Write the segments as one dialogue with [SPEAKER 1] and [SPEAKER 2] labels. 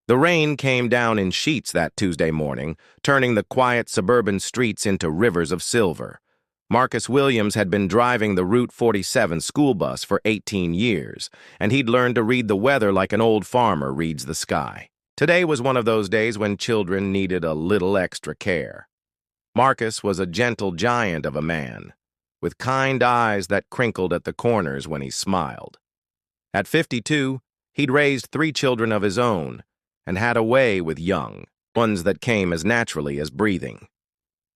[SPEAKER 1] The rain came down in sheets that Tuesday morning, turning the quiet suburban streets into rivers of silver. Marcus Williams had been driving the Route 47 school bus for 18 years, and he'd learned to read the weather like an old farmer reads the sky. Today was one of those days when children needed a little extra care. Marcus was a gentle giant of a man, with kind eyes that crinkled at the corners when he smiled. At 52, he'd raised 3 children of his own, and had a way with young, ones that came as naturally as breathing.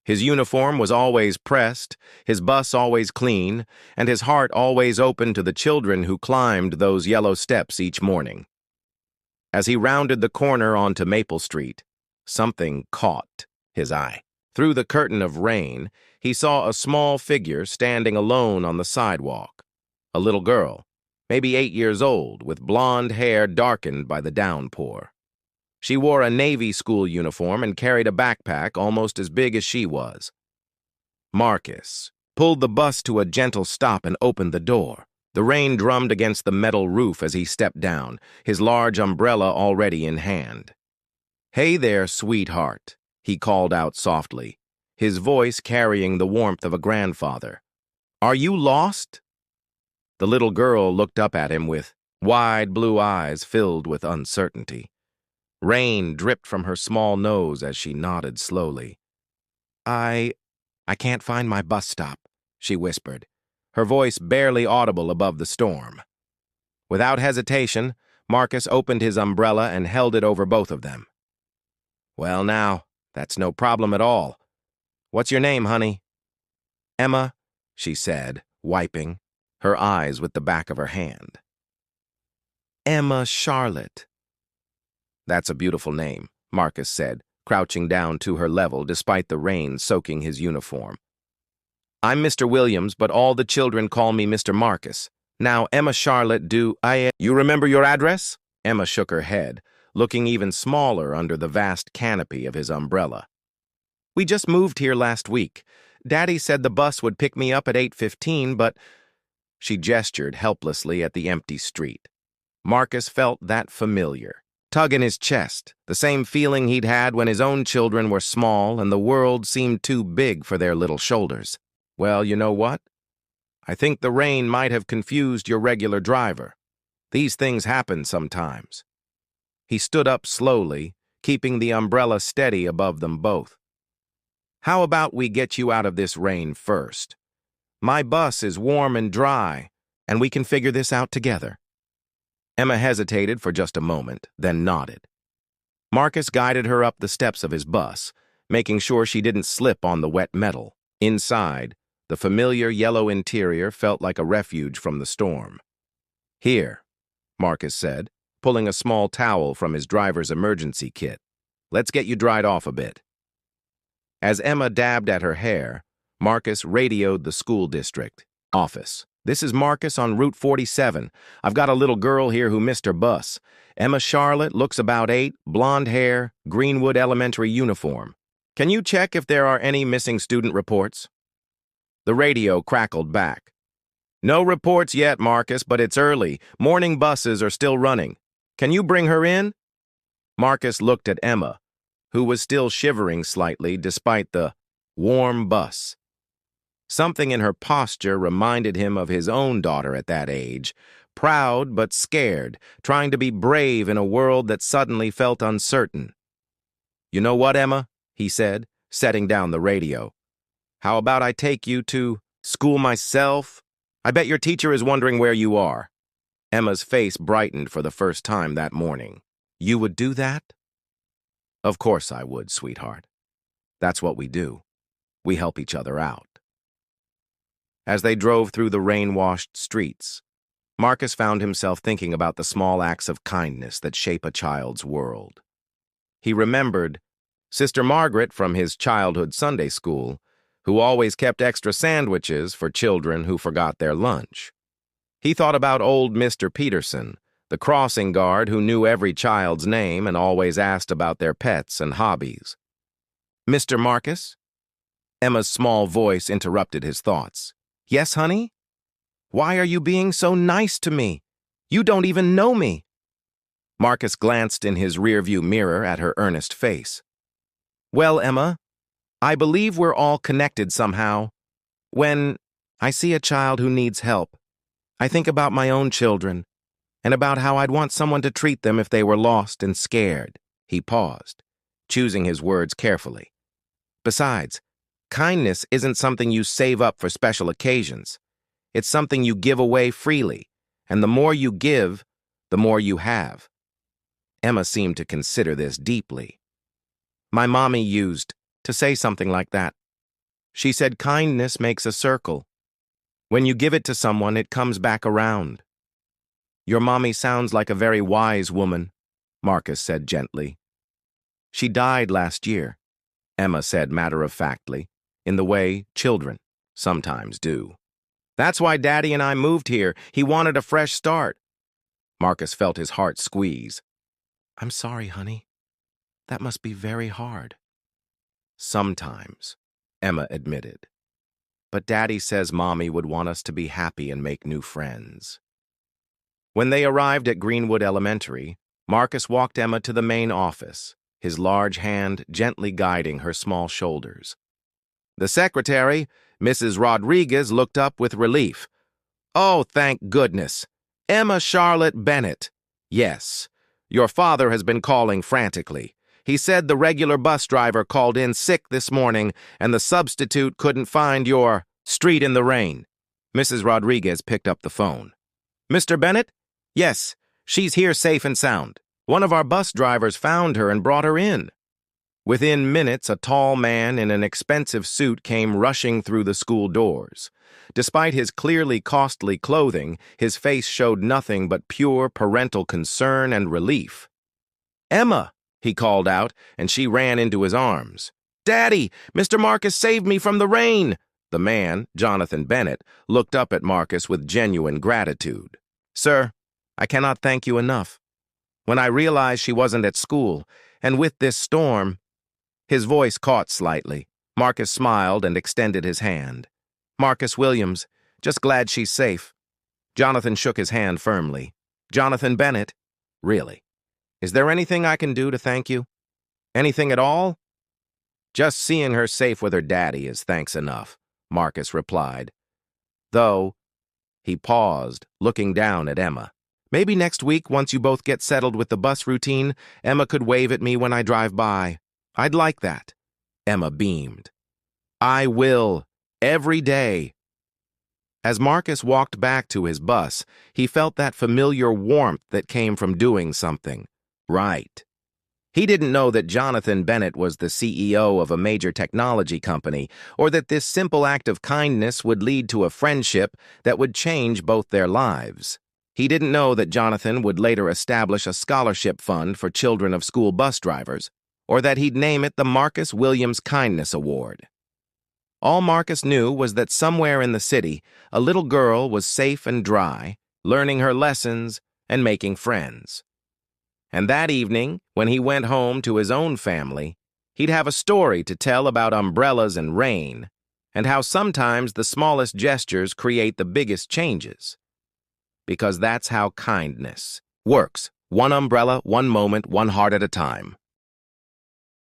[SPEAKER 1] His uniform was always pressed, his bus always clean, and his heart always open to the children who climbed those yellow steps each morning. As he rounded the corner onto Maple Street, something caught his eye. Through the curtain of rain, he saw a small figure standing alone on the sidewalk. A little girl, maybe 8 years old, with blonde hair darkened by the downpour. She wore a Navy school uniform and carried a backpack almost as big as she was. Marcus pulled the bus to a gentle stop and opened the door. The rain drummed against the metal roof as he stepped down, his large umbrella already in hand. "Hey there, sweetheart," he called out softly, his voice carrying the warmth of a grandfather. "Are you lost?" The little girl looked up at him with wide blue eyes filled with uncertainty. Rain dripped from her small nose as she nodded slowly. I can't find my bus stop," she whispered, her voice barely audible above the storm. Without hesitation, Marcus opened his umbrella and held it over both of them. "Well now, that's no problem at all. What's your name, honey?" "Emma," she said, wiping, her eyes with the back of her hand. "Emma Charlotte." "That's a beautiful name," Marcus said, crouching down to her level despite the rain soaking his uniform. "I'm Mr. Williams, but all the children call me Mr. Marcus. Now, Emma Charlotte, you remember your address?" Emma shook her head, looking even smaller under the vast canopy of his umbrella. "We just moved here last week. Daddy said the bus would pick me up at 8:15, but—" She gestured helplessly at the empty street. Marcus felt that familiar tug in his chest, the same feeling he'd had when his own children were small and the world seemed too big for their little shoulders. "Well, you know what? I think the rain might have confused your regular driver. These things happen sometimes." He stood up slowly, keeping the umbrella steady above them both. "How about we get you out of this rain first? My bus is warm and dry, and we can figure this out together." Emma hesitated for just a moment, then nodded. Marcus guided her up the steps of his bus, making sure she didn't slip on the wet metal. Inside, the familiar yellow interior felt like a refuge from the storm. "Here," Marcus said, pulling a small towel from his driver's emergency kit. "Let's get you dried off a bit." As Emma dabbed at her hair, Marcus radioed the school district office. "This is Marcus on Route 47. I've got a little girl here who missed her bus. Emma Charlotte, looks about 8, blonde hair, Greenwood Elementary uniform. Can you check if there are any missing student reports?" The radio crackled back. "No reports yet, Marcus, but it's early. Morning buses are still running. Can you bring her in?" Marcus looked at Emma, who was still shivering slightly despite the warm bus. Something in her posture reminded him of his own daughter at that age, proud but scared, trying to be brave in a world that suddenly felt uncertain. "You know what, Emma?" he said, setting down the radio. "How about I take you to school myself? I bet your teacher is wondering where you are." Emma's face brightened for the first time that morning. "You would do that?" "Of course I would, sweetheart. That's what we do. We help each other out." As they drove through the rain-washed streets, Marcus found himself thinking about the small acts of kindness that shape a child's world. He remembered Sister Margaret from his childhood Sunday school, who always kept extra sandwiches for children who forgot their lunch. He thought about old Mr. Peterson, the crossing guard who knew every child's name and always asked about their pets and hobbies. "Mr. Marcus?" Emma's small voice interrupted his thoughts. "Yes, honey? Why are you being so nice to me? You don't even know me." Marcus glanced in his rearview mirror at her earnest face. Well, Emma, I believe we're all connected somehow. When I see a child who needs help, I think about my own children and about how I'd want someone to treat them if they were lost and scared. He paused, choosing his words carefully. Besides, kindness isn't something you save up for special occasions. It's something you give away freely, and the more you give, the more you have. Emma seemed to consider this deeply. My mommy used to say something like that. She said kindness makes a circle. When you give it to someone, it comes back around. Your mommy sounds like a very wise woman, Marcus said gently. She died last year, Emma said matter-of-factly, in the way children sometimes do. That's why Daddy and I moved here. He wanted a fresh start. Marcus felt his heart squeeze. I'm sorry, honey. That must be very hard. Sometimes, Emma admitted. But Daddy says Mommy would want us to be happy and make new friends. When they arrived at Greenwood Elementary, Marcus walked Emma to the main office, his large hand gently guiding her small shoulders. The secretary, Mrs. Rodriguez, looked up with relief. Oh, thank goodness. Emma Charlotte Bennett. Yes, your father has been calling frantically. He said the regular bus driver called in sick this morning and the substitute couldn't find your street in the rain. Mrs. Rodriguez picked up the phone. Mr. Bennett? Yes, she's here safe and sound. One of our bus drivers found her and brought her in. Within minutes, a tall man in an expensive suit came rushing through the school doors. Despite his clearly costly clothing, his face showed nothing but pure parental concern and relief. Emma, he called out, and she ran into his arms. Daddy, Mr. Marcus saved me from the rain. The man, Jonathan Bennett, looked up at Marcus with genuine gratitude. Sir, I cannot thank you enough. When I realized she wasn't at school, and with this storm... His voice caught slightly. Marcus smiled and extended his hand. Marcus Williams, just glad she's safe. Jonathan shook his hand firmly. Jonathan Bennett? Really? Is there anything I can do to thank you? Anything at all? Just seeing her safe with her daddy is thanks enough, Marcus replied. Though, he paused, looking down at Emma. Maybe next week, once you both get settled with the bus routine, Emma could wave at me when I drive by. I'd like that. Emma beamed. I will, every day. As Marcus walked back to his bus, he felt that familiar warmth that came from doing something right. He didn't know that Jonathan Bennett was the CEO of a major technology company, or that this simple act of kindness would lead to a friendship that would change both their lives. He didn't know that Jonathan would later establish a scholarship fund for children of school bus drivers, or that he'd name it the Marcus Williams Kindness Award. All Marcus knew was that somewhere in the city, a little girl was safe and dry, learning her lessons and making friends. And that evening, when he went home to his own family, he'd have a story to tell about umbrellas and rain, and how sometimes the smallest gestures create the biggest changes. Because that's how kindness works. One umbrella, one moment, one heart at a time.